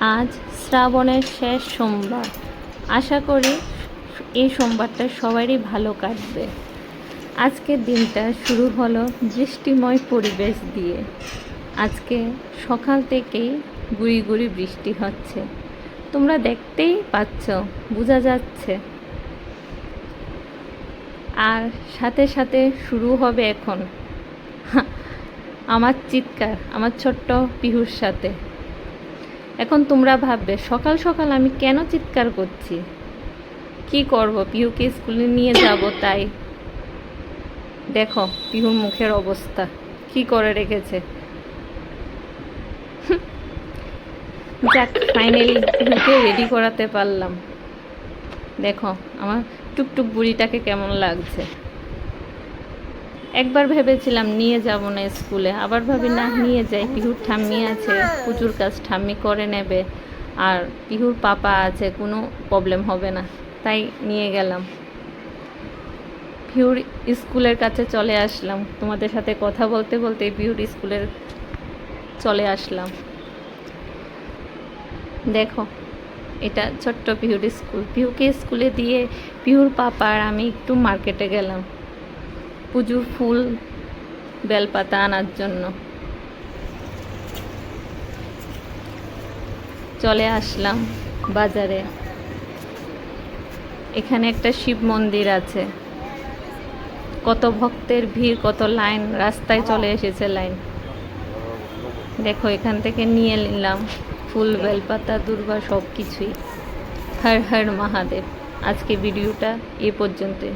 আজ শ্রাবণের শেষ সোমবার। আশা করি এই সোমবারটা সবারই ভালো কাটবে। আজকের দিনটা শুরু হলো বৃষ্টিময় পরিবেশ দিয়ে। আজকে সকাল থেকেই গুঁড়ি গুঁড়ি বৃষ্টি হচ্ছে, তোমরা দেখতেই পাচ্ছ, বোঝা যাচ্ছে। আর সাথে সাথে শুরু হবে এখন আমার চিৎকার, আমার ছোট্ট পিহুর সাথে। এখন তোমরা ভাববে সকাল সকাল আমি কেন চিৎকার করছি, কি করব, পিহুকে স্কুলে নিয়ে যাব তাই। দেখো পিহুর মুখের অবস্থা কি করে রেখেছে। যাক, ফাইনালি পিহুকে রেডি করাতে পারলাম। দেখো আমার টুকটুক বুড়িটাকে কেমন লাগছে। একবার ভেবেছিলাম নিয়ে যাব না স্কুলে, আবার ভাবি না নিয়ে যাই, পিহুর ঠাম্মি আছে, প্রচুর কাজ ঠাম্মি করে নেবে, আর পিহুর পাপা আছে, কোনো প্রবলেম হবে না, তাই নিয়ে গেলাম। পিহুর স্কুলের কাছে চলে আসলাম, তোমাদের সাথে কথা বলতে বলতে পিহুর স্কুলের চলে আসলাম। দেখো এটা ছোট্ট পিহুর স্কুল। পিহুকে স্কুলে দিয়ে পিহুর পাপা আর আমি একটু মার্কেটে গেলাম পুজোর ফুল বেলপাতা আনার জন্য। চলে আসলাম বাজারে। এখানে একটা শিব মন্দির আছে, কত ভক্তের ভিড়, কত লাইন, রাস্তায় চলে এসেছে লাইন। দেখো এখান থেকে নিয়ে নিলাম ফুল বেলপাতা দুর্বা সব কিছুই। হর হর মহাদেব। আজকে ভিডিওটা এ পর্যন্তই।